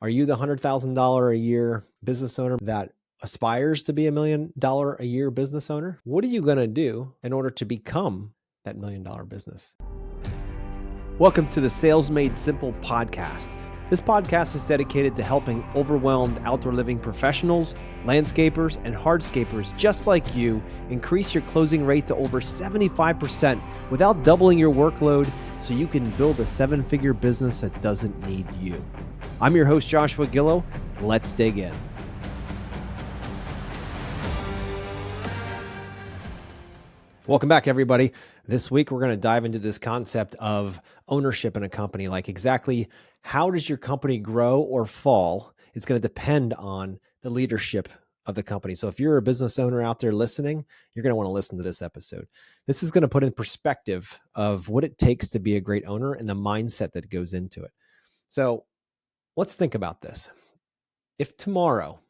Are you the $100,000 a year business owner that aspires to be $1 million a year business owner? What are you going to do in order to become that $1 million business? Welcome to the Sales Made Simple podcast. This podcast is dedicated to helping overwhelmed outdoor living professionals, landscapers, and hardscapers just like you increase your closing rate to over 75% without doubling your workload so you can build a seven-figure business that doesn't need you. I'm your host, Joshua Gillow. Let's dig in. Welcome back, everybody. This week, we're going to dive into this concept of ownership in a company, like exactly how does your company grow or fall? It's going to depend on the leadership of the company. So if you're a business owner out there listening, you're going to want to listen to this episode. This is going to put in perspective of what it takes to be a great owner and the mindset that goes into it. So let's think about this. If tomorrow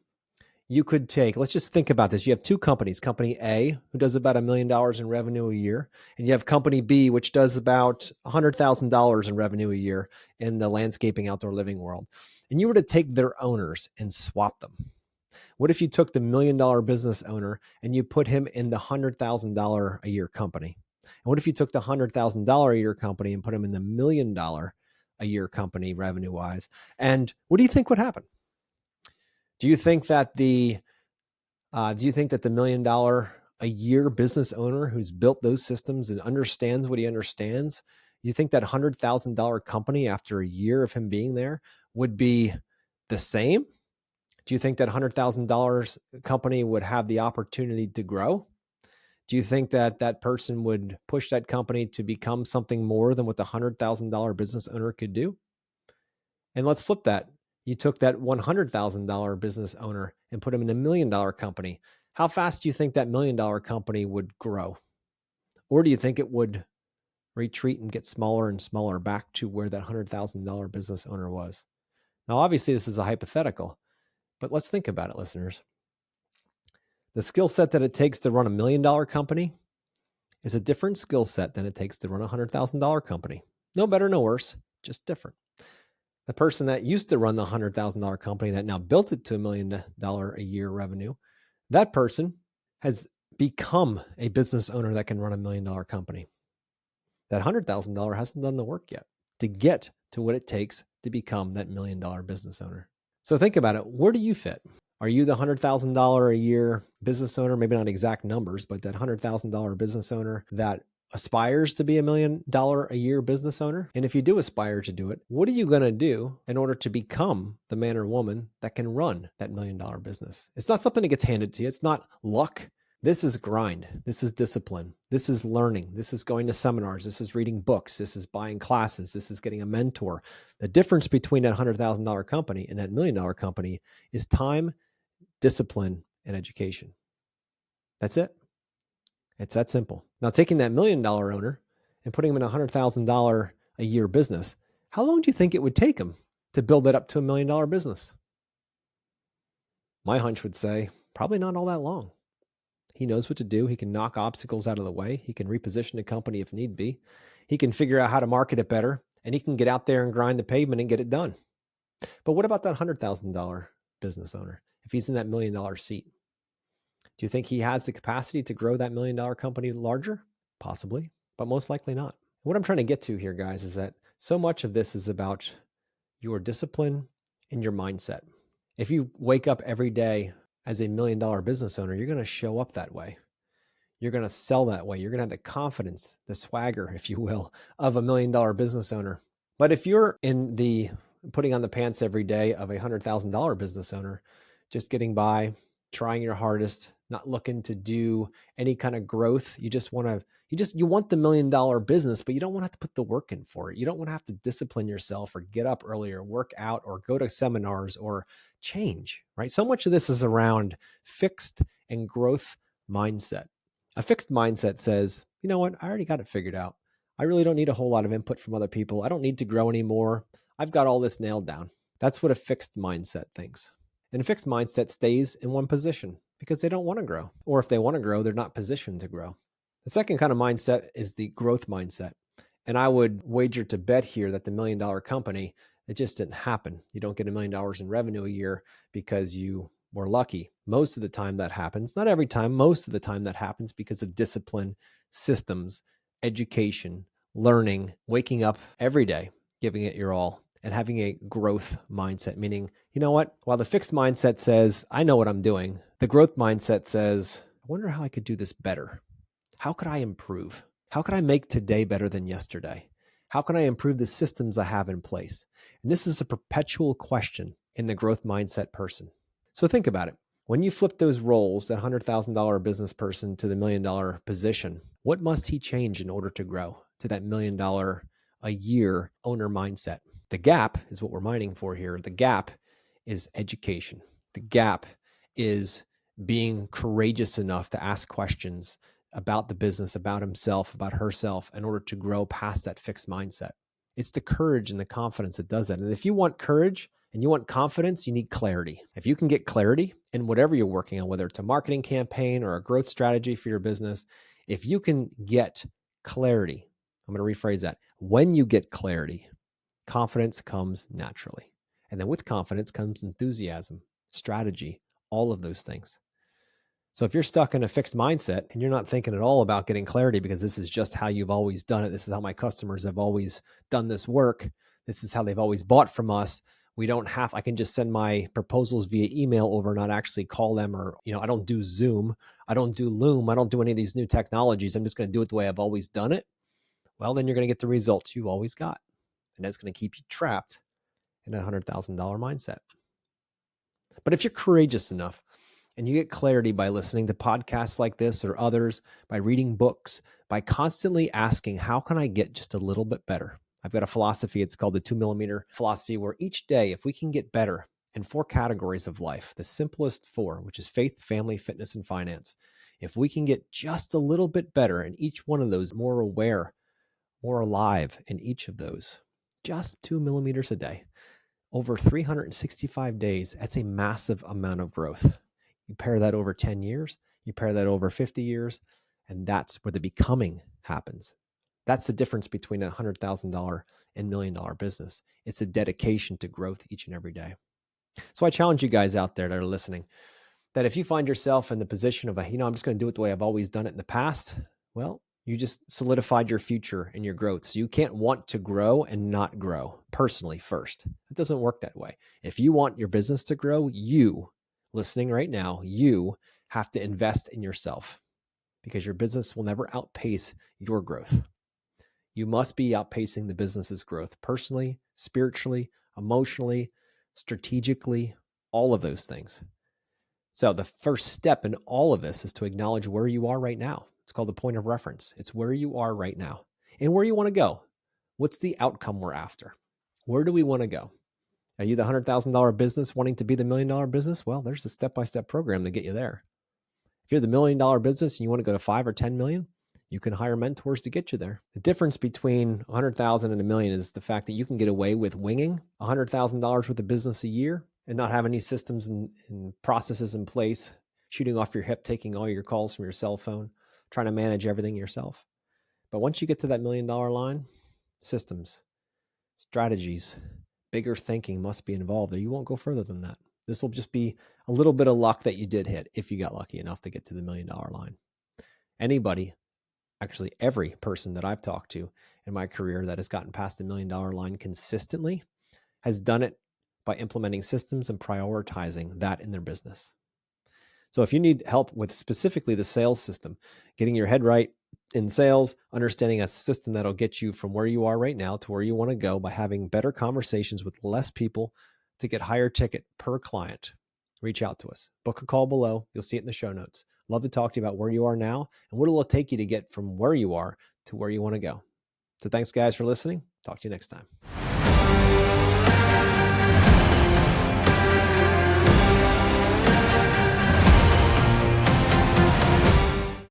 you could take, let's just think about this. You have two companies, company A, who does about $1 million in revenue a year, and you have company B, which does about $100,000 in revenue a year in the landscaping outdoor living world. And you were to take their owners and swap them. What if you took the $1 million business owner and you put him in the $100,000 a year company? And what if you took the $100,000 a year company and put him in the $1 million a year company revenue wise? And what do you think would happen? Do you think that the $1 million a year business owner who's built those systems and understands what he understands, you think that $100,000 company after a year of him being there would be the same? Do you think that $100,000 company would have the opportunity to grow? Do you think that that person would push that company to become something more than what the $100,000 business owner could do? And let's flip that. You took that $100,000 business owner and put him in $1 million company. How fast do you think that $1 million company would grow? Or do you think it would retreat and get smaller and smaller back to where that $100,000 business owner was? Now, obviously, this is a hypothetical, but let's think about it, listeners. The skill set that it takes to run $1 million company is a different skill set than it takes to run a $100,000 company. No better, no worse, just different. The person that used to run the $100,000 company that now built it to $1 million a year revenue, that person has become a business owner that can run $1 million company. That $100,000 hasn't done the work yet to get to what it takes to become that $1 million business owner. So think about it. Where do you fit? Are you the $100,000 a year business owner? Maybe not exact numbers, but that $100,000 business owner that aspires to be $1 million a year business owner? And if you do aspire to do it, what are you going to do in order to become the man or woman that can run that $1 million business? It's not something that gets handed to you. It's not luck. This is grind. This is discipline. This is learning. This is going to seminars. This is reading books. This is buying classes. This is getting a mentor. The difference between that $100,000 company and that $1 million company is time, discipline, and education. That's it. It's that simple. Now, taking that $1 million owner and putting him in a $100,000 a year business, how long do you think it would take him to build that up to $1 million business? My hunch would say probably not all that long. He knows what to do. He can knock obstacles out of the way. He can reposition the company if need be. He can figure out how to market it better, and he can get out there and grind the pavement and get it done. But what about that $100,000 business owner? If he's in that $1 million seat, do you think he has the capacity to grow that $1 million company larger? Possibly, but most likely not. What I'm trying to get to here, guys, is that so much of this is about your discipline and your mindset. If you wake up every day as a $1 million business owner, you're going to show up that way. You're going to sell that way. You're going to have the confidence, the swagger, if you will, of a $1 million business owner. But if you're in the putting on the pants every day of a $100,000 business owner, just getting by, trying your hardest, not looking to do any kind of growth. You want the $1 million business, but you don't want to have to put the work in for it. You don't want to have to discipline yourself or get up earlier, work out, or go to seminars or change, right? So much of this is around fixed and growth mindset. A fixed mindset says, you know what? I already got it figured out. I really don't need a whole lot of input from other people. I don't need to grow anymore. I've got all this nailed down. That's what a fixed mindset thinks. And a fixed mindset stays in one position because they don't want to grow. Or if they want to grow, they're not positioned to grow. The second kind of mindset is the growth mindset. And I would wager to bet here that the $1 million company It just didn't happen. You don't get $1 million in revenue a year because you were lucky. Most of the time that happens, not every time, most of the time that happens because of discipline, systems, education, learning, waking up every day, giving it your all, and having a growth mindset, meaning, you know what? While the fixed mindset says, I know what I'm doing, the growth mindset says, I wonder how I could do this better. How could I improve? How could I make today better than yesterday? How can I improve the systems I have in place? And this is a perpetual question in the growth mindset person. So think about it. When you flip those roles, that $100,000 business person to the $1 million position, what must he change in order to grow to that $1 million a year owner mindset? The gap is what we're mining for here. The gap is education. The gap is being courageous enough to ask questions about the business, about himself, about herself, in order to grow past that fixed mindset. It's the courage and the confidence that does that. And if you want courage and you want confidence, you need clarity. If you can get clarity in whatever you're working on, whether it's a marketing campaign or a growth strategy for your business, if you can get clarity, I'm going to rephrase that. When you get clarity, confidence comes naturally. And then with confidence comes enthusiasm, strategy, all of those things. So if you're stuck in a fixed mindset and you're not thinking at all about getting clarity because this is just how you've always done it, this is how my customers have always done this work, this is how they've always bought from us, I can just send my proposals via email over, not actually call them, or, I don't do Zoom, I don't do Loom, I don't do any of these new technologies, I'm just going to do it the way I've always done it. Well, then you're going to get the results you've always got. And that's going to keep you trapped in a $100,000 mindset. But if you're courageous enough, and you get clarity by listening to podcasts like this or others, by reading books, by constantly asking, how can I get just a little bit better? I've got a philosophy, it's called the 2mm philosophy, where each day, if we can get better in 4 categories of life, the simplest 4, which is faith, family, fitness, and finance, if we can get just a little bit better in each one of those, more aware, more alive in each of those, just 2mm a day, over 365 days, that's a massive amount of growth. You pair that over 10 years, you pair that over 50 years, and that's where the becoming happens. That's the difference between a $100,000 and $1 million business. It's a dedication to growth each and every day. So I challenge you guys out there that are listening, that if you find yourself in the position of, I'm just going to do it the way I've always done it in the past, well, you just solidified your future and your growth. So you can't want to grow and not grow personally first. It doesn't work that way. If you want your business to grow, you listening right now, you have to invest in yourself, because your business will never outpace your growth. You must be outpacing the business's growth personally, spiritually, emotionally, strategically, all of those things. So the first step in all of this is to acknowledge where you are right now. It's called the point of reference. It's where you are right now and where you want to go. What's the outcome we're after? Where do we want to go? Are you the $100,000 business wanting to be the $1 million business? Well, there's a step-by-step program to get you there. If you're the $1 million business and you want to go to 5 or 10 million, you can hire mentors to get you there. The difference between 100,000 and $1 million is the fact that you can get away with winging $100,000 worth of business a year and not have any systems and processes in place, shooting off your hip, taking all your calls from your cell phone, trying to manage everything yourself. But once you get to that $1 million line, systems, strategies, bigger thinking must be involved, or you won't go further than that. This will just be a little bit of luck that you did hit if you got lucky enough to get to the $1 million line. Anybody, actually every person that I've talked to in my career that has gotten past the $1 million line consistently has done it by implementing systems and prioritizing that in their business. So if you need help with specifically the sales system, getting your head right in sales, understanding a system that'll get you from where you are right now to where you want to go by having better conversations with less people to get higher ticket per client, reach out to us. Book a call below. You'll see it in the show notes. Love to talk to you about where you are now and what it'll take you to get from where you are to where you want to go. So thanks, guys, for listening. Talk to you next time.